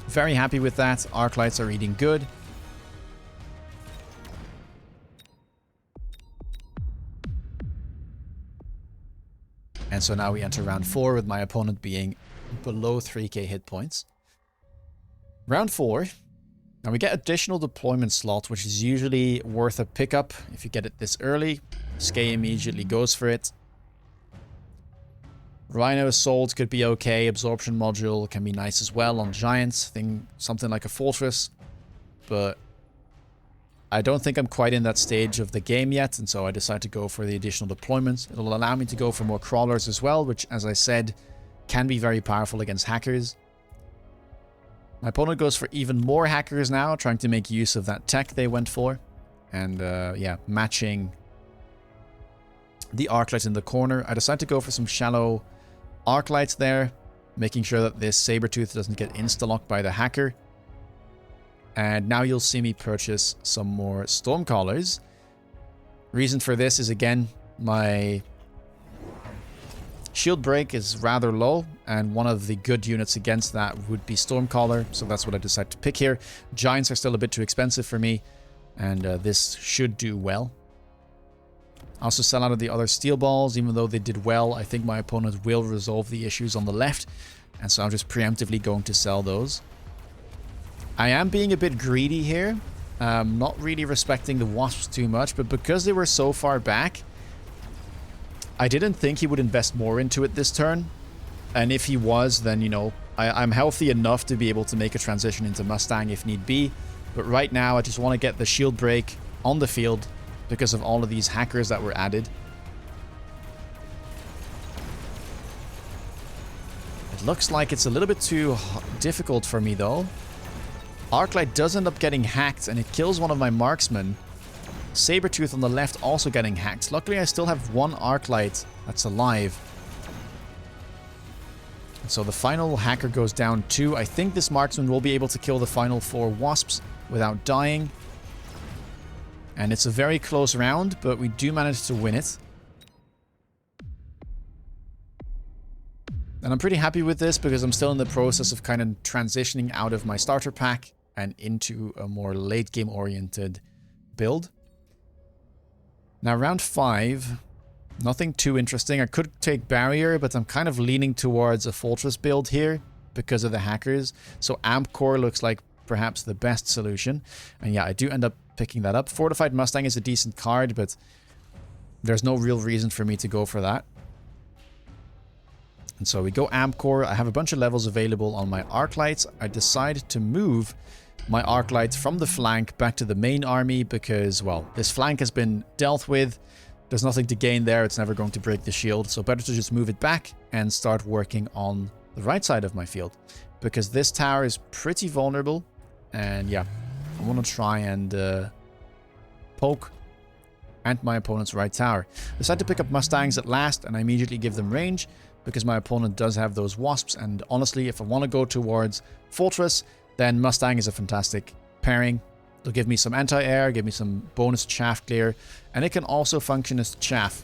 Very happy with that. Arclights are eating good. And so now we enter round 4 with my opponent being below 3k hit points. Round 4. Now we get additional deployment slot, which is usually worth a pickup if you get it this early. Skay immediately goes for it. Rhino Assault could be okay. Absorption module can be nice as well on giants. Something like a fortress. But I don't think I'm quite in that stage of the game yet, and so I decided to go for the additional deployments. It'll allow me to go for more crawlers as well, which, as I said, can be very powerful against hackers. My opponent goes for even more hackers now, trying to make use of that tech they went for. And yeah, matching the Arclight in the corner. I decided to go for some shallow Arclights there, making sure that this Sabertooth doesn't get insta-locked by the hacker. And now you'll see me purchase some more Stormcallers. Reason for this is, again, my shield break is rather low, and one of the good units against that would be Stormcaller, so that's what I decided to pick here. Giants are still a bit too expensive for me, and this should do well. I also sell out of the other steel balls, even though they did well. I think my opponent will resolve the issues on the left, and so I'm just preemptively going to sell those. I am being a bit greedy here, not really respecting the wasps too much, but because they were so far back, I didn't think he would invest more into it this turn. And if he was, then, you know, I'm healthy enough to be able to make a transition into Mustang if need be. But right now, I just want to get the shield break on the field because of all of these hackers that were added. It looks like it's a little bit too difficult for me, though. Arclight does end up getting hacked, and it kills one of my marksmen. Sabertooth on the left also getting hacked. Luckily, I still have one Arclight that's alive. And so the final hacker goes down too. I think this marksman will be able to kill the final 4 wasps without dying. And it's a very close round, but we do manage to win it. And I'm pretty happy with this because I'm still in the process of kind of transitioning out of my starter pack and into a more late game oriented build. Now round 5, nothing too interesting. I could take barrier, but I'm kind of leaning towards a fortress build here because of the hackers. So Amp Core looks like perhaps the best solution. And yeah, I do end up picking that up. Fortified Mustang is a decent card, but there's no real reason for me to go for that. And so we go Amp Core. I have a bunch of levels available on my Arclights. I decide to move my Arclight from the flank back to the main army because, well, this flank has been dealt with. There's nothing to gain there. It's never going to break the shield. So better to just move it back and start working on the right side of my field because this tower is pretty vulnerable. And yeah, I want to try and poke at my opponent's right tower. I decide to pick up Mustangs at last, and I immediately give them range because my opponent does have those wasps. And honestly, if I want to go towards Fortress, then Mustang is a fantastic pairing. They'll give me some anti-air, give me some bonus chaff clear, and it can also function as chaff,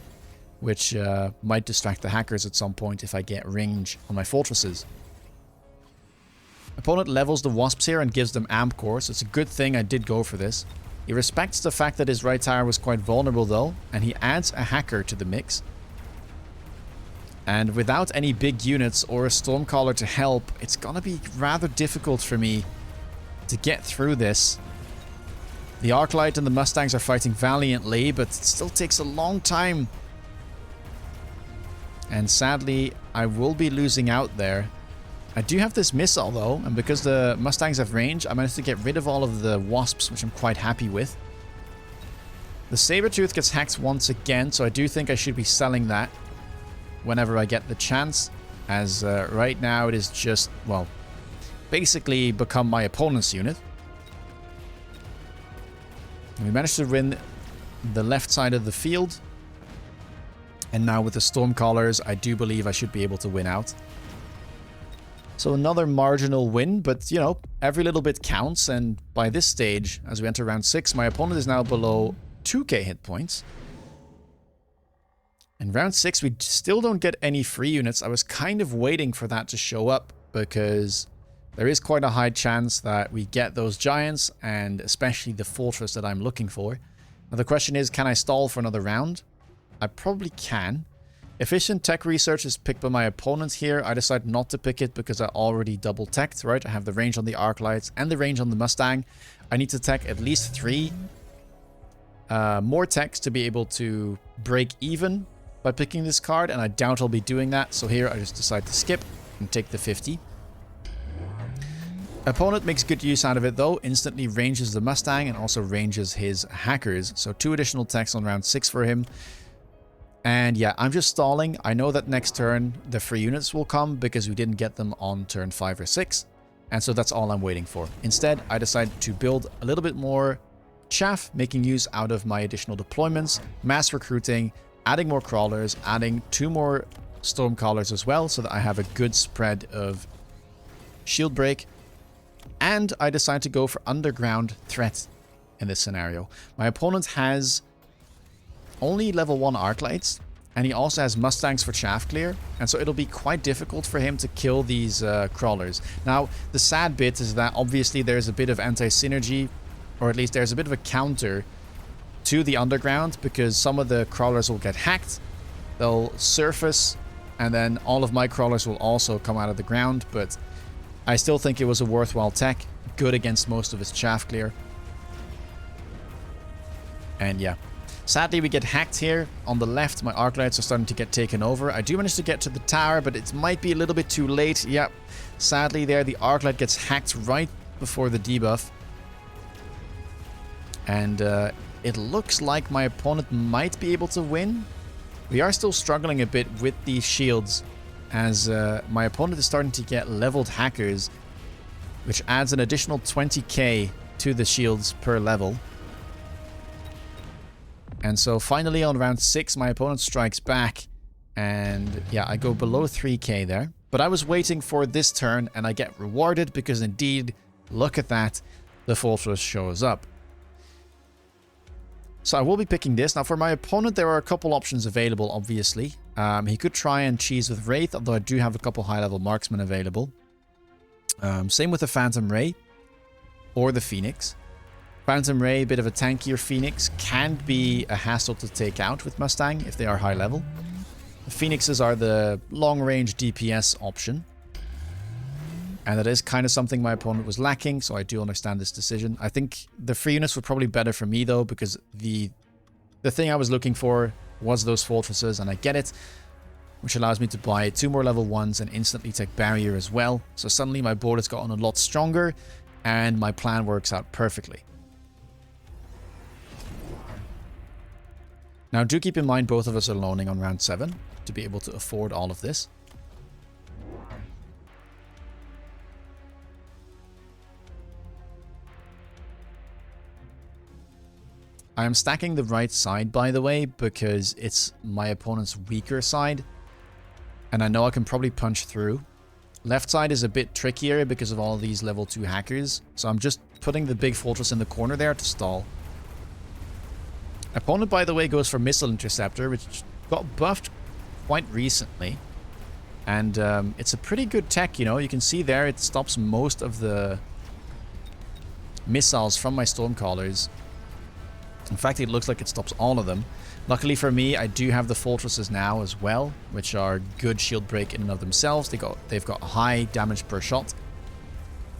which might distract the hackers at some point if I get range on my fortresses. Opponent levels the wasps here and gives them Amp Core, so it's a good thing I did go for this. He respects the fact that his right tower was quite vulnerable though, and he adds a hacker to the mix. And without any big units or a Stormcaller to help, it's gonna be rather difficult for me to get through this. The Arclight and the Mustangs are fighting valiantly, but it still takes a long time. And sadly, I will be losing out there. I do have this missile though, and because the Mustangs have range, I managed to get rid of all of the Wasps, which I'm quite happy with. The Sabertooth gets hacked once again, so I do think I should be selling that whenever I get the chance, as right now it is just, well, basically become my opponent's unit. And we managed to win the left side of the field, and now with the Stormcallers, I do believe I should be able to win out. So another marginal win, but, you know, every little bit counts, and by this stage, as we enter round 6, my opponent is now below 2k hit points. In round 6, we still don't get any free units. I was kind of waiting for that to show up, because there is quite a high chance that we get those giants, and especially the fortress that I'm looking for. Now the question is, can I stall for another round? I probably can. Efficient tech research is picked by my opponent here. I decide not to pick it because I already double teched, right? I have the range on the arc lights and the range on the Mustang. I need to tech at least 3 more techs to be able to break even by picking this card, and I doubt I'll be doing that. So here I just decide to skip and take the 50. Opponent makes good use out of it though, instantly ranges the Mustang and also ranges his hackers. So 2 additional techs on round 6 for him. And yeah, I'm just stalling. I know that next turn the free units will come because we didn't get them on turn 5 or 6. And so that's all I'm waiting for. Instead, I decide to build a little bit more chaff, making use out of my additional deployments, mass recruiting, adding more crawlers, adding 2 more Stormcallers as well, so that I have a good spread of shield break. And I decide to go for underground threat in this scenario. My opponent has only level 1 arc lights, and he also has Mustangs for chaff clear, and so it'll be quite difficult for him to kill these crawlers. Now, the sad bit is that obviously there's a bit of anti-synergy, or at least there's a bit of a counter to the underground, because some of the crawlers will get hacked, they'll surface, and then all of my crawlers will also come out of the ground, but I still think it was a worthwhile tech, good against most of his chaff clear. And yeah. Sadly, we get hacked here. On the left, my arc lights are starting to get taken over. I do manage to get to the tower, but it might be a little bit too late. Yep. Sadly, there, the arc light gets hacked right before the debuff. And it looks like my opponent might be able to win. We are still struggling a bit with these shields, as my opponent is starting to get leveled hackers, which adds an additional 20k to the shields per level. And so finally on round 6, my opponent strikes back, and yeah, I go below 3k there. But I was waiting for this turn, and I get rewarded because indeed, look at that, the fortress shows up. So I will be picking this. Now for my opponent, there are a couple options available, obviously. He could try and cheese with Wraith, although I do have a couple high-level marksmen available. Same with the Phantom Ray or the Phoenix. Phantom Ray, a bit of a tankier Phoenix, can be a hassle to take out with Mustang if they are high level. The Phoenixes are the long-range DPS option. And that is kind of something my opponent was lacking, so I do understand this decision. I think the free units were probably better for me though, because the thing I was looking for was those fortresses, and I get it, which allows me to buy 2 more level 1s and instantly take barrier as well. So suddenly my board has gotten a lot stronger, and my plan works out perfectly. Now do keep in mind both of us are loaning on round 7 to be able to afford all of this. I am stacking the right side, by the way, because it's my opponent's weaker side, and I know I can probably punch through. Left side is a bit trickier because of all of these level 2 hackers, so I'm just putting the big fortress in the corner there to stall. Opponent, by the way, goes for Missile Interceptor, which got buffed quite recently. And it's a pretty good tech, you know. You can see there it stops most of the missiles from my Stormcallers. In fact, it looks like it stops all of them. Luckily for me, I do have the fortresses now as well, which are good shield break in and of themselves. They've got high damage per shot.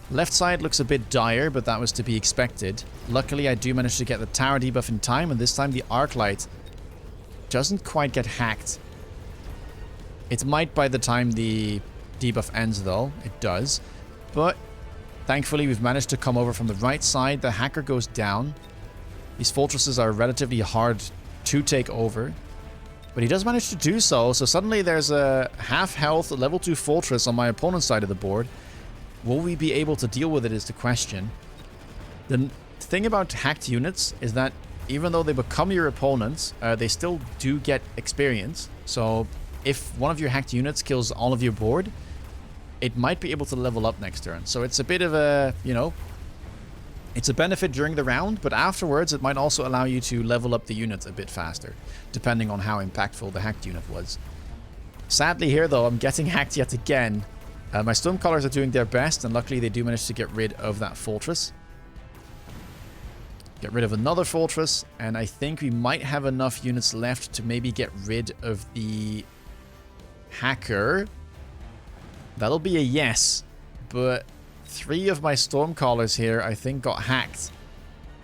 Left side looks a bit dire, but that was to be expected. Luckily, I do manage to get the tower debuff in time, and this time the arc light doesn't quite get hacked. It might by the time the debuff ends, though. It does. But thankfully, we've managed to come over from the right side. The hacker goes down. These fortresses are relatively hard to take over. But he does manage to do so. So suddenly there's a half health level 2 fortress on my opponent's side of the board. Will we be able to deal with it is the question. The thing about hacked units is that even though they become your opponents, they still do get experience. So if one of your hacked units kills all of your board, it might be able to level up next turn. So it's a bit of a, you know, it's a benefit during the round, but afterwards it might also allow you to level up the unit a bit faster, depending on how impactful the hacked unit was. Sadly here, though, I'm getting hacked yet again. My Stormcallers are doing their best, and luckily they do manage to get rid of that fortress. Get rid of another fortress, and I think we might have enough units left to maybe get rid of the hacker. That'll be a yes, but 3 of my Stormcallers here, I think, got hacked.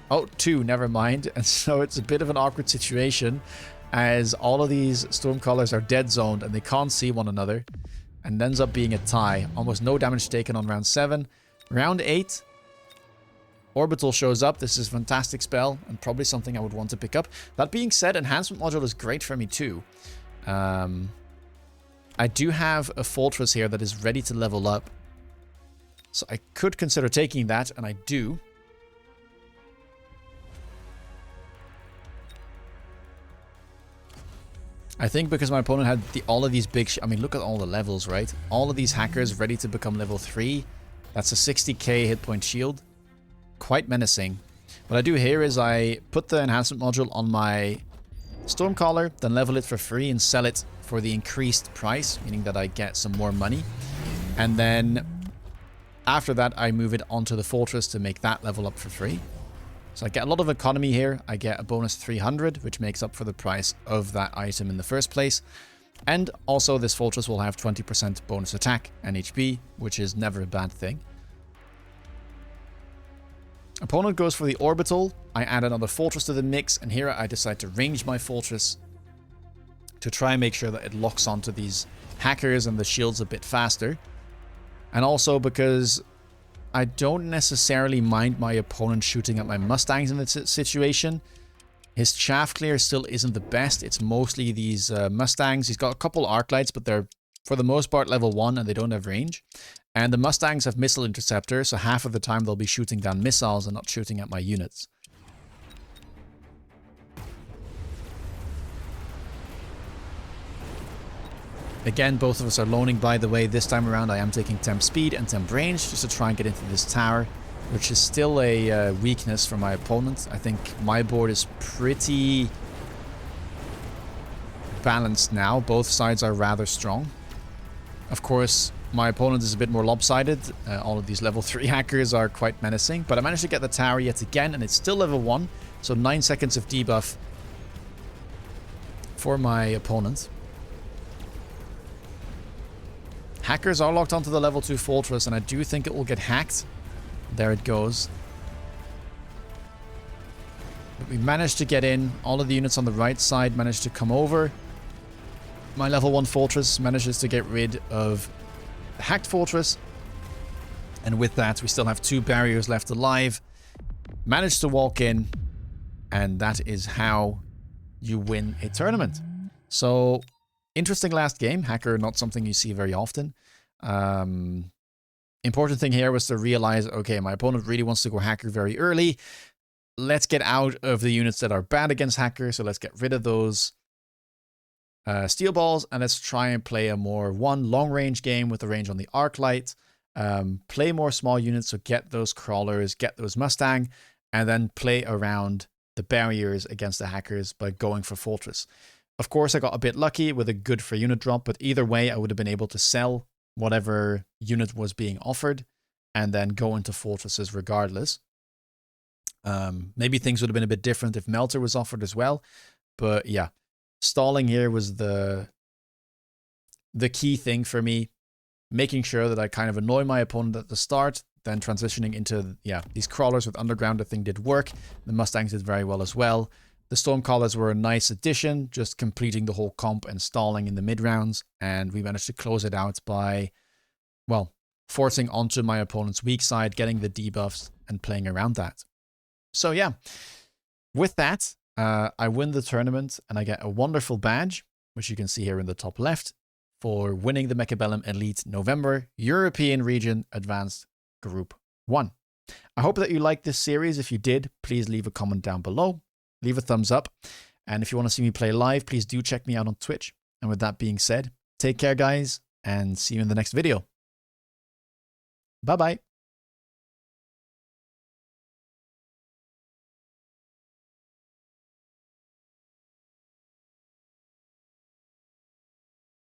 Oh, 2, never mind. And so it's a bit of an awkward situation, as all of these Stormcallers are dead zoned and they can't see one another. And it ends up being a tie. Almost no damage taken on round 7. Round 8. Orbital shows up. This is a fantastic spell and probably something I would want to pick up. That being said, Enhancement Module is great for me too. I do have a fortress here that is ready to level up. So I could consider taking that, and I do. I think because my opponent had all of these big... I mean, look at all the levels, right? All of these hackers ready to become level 3. That's a 60k hit point shield. Quite menacing. What I do here is I put the enhancement module on my Stormcaller, then level it for free and sell it for the increased price, meaning that I get some more money. And then after that, I move it onto the fortress to make that level up for free. So I get a lot of economy here. I get a bonus 300, which makes up for the price of that item in the first place. And also this fortress will have 20% bonus attack and HP, which is never a bad thing. Opponent goes for the orbital. I add another fortress to the mix, and here I decide to range my fortress to try and make sure that it locks onto these hackers and the shields a bit faster. And also because I don't necessarily mind my opponent shooting at my Mustangs in this situation. His chaff clear still isn't the best. It's mostly these Mustangs. He's got a couple arc lights, but they're for the most part level 1 and they don't have range. And the Mustangs have missile interceptor, so half of the time they'll be shooting down missiles and not shooting at my units. Again, both of us are loaning, by the way. This time around I am taking temp speed and temp range just to try and get into this tower, which is still a weakness for my opponent. I think my board is pretty balanced now. Both sides are rather strong. Of course, my opponent is a bit more lopsided. All of these level 3 hackers are quite menacing, but I managed to get the tower yet again, and it's still level 1, so 9 seconds of debuff for my opponent. Hackers are locked onto the level 2 fortress, and I do think it will get hacked. There it goes. But we managed to get in. All of the units on the right side managed to come over. My level 1 fortress manages to get rid of the hacked fortress. And with that, we still have 2 barriers left alive. Managed to walk in. And that is how you win a tournament. So... interesting last game. Hacker, not something you see very often. Important thing here was to realize, okay, my opponent really wants to go hacker very early. Let's get out of the units that are bad against hacker. So let's get rid of those steel balls, and let's try and play a more long range game with the range on the arc light. Play more small units, so get those crawlers, get those Mustang, and then play around the barriers against the hackers by going for fortress. Of course, I got a bit lucky with a good for unit drop, but either way, I would have been able to sell whatever unit was being offered and then go into fortresses regardless. Maybe things would have been a bit different if Melter was offered as well. But yeah, stalling here was the key thing for me. Making sure that I kind of annoy my opponent at the start, then transitioning into, yeah, these crawlers with underground I think did work. The Mustangs did very well as well. The Stormcallers were a nice addition, just completing the whole comp and stalling in the mid-rounds, and we managed to close it out by well, forcing onto my opponent's weak side, getting the debuffs, and playing around that. So yeah, with that, I win the tournament and I get a wonderful badge, which you can see here in the top left, for winning the Mechabellum Elite November European Region Advanced Group 1. I hope that you liked this series. If you did, please leave a comment down below. Leave a thumbs up. And if you want to see me play live, please do check me out on Twitch. And with that being said, take care, guys, and see you in the next video. Bye-bye.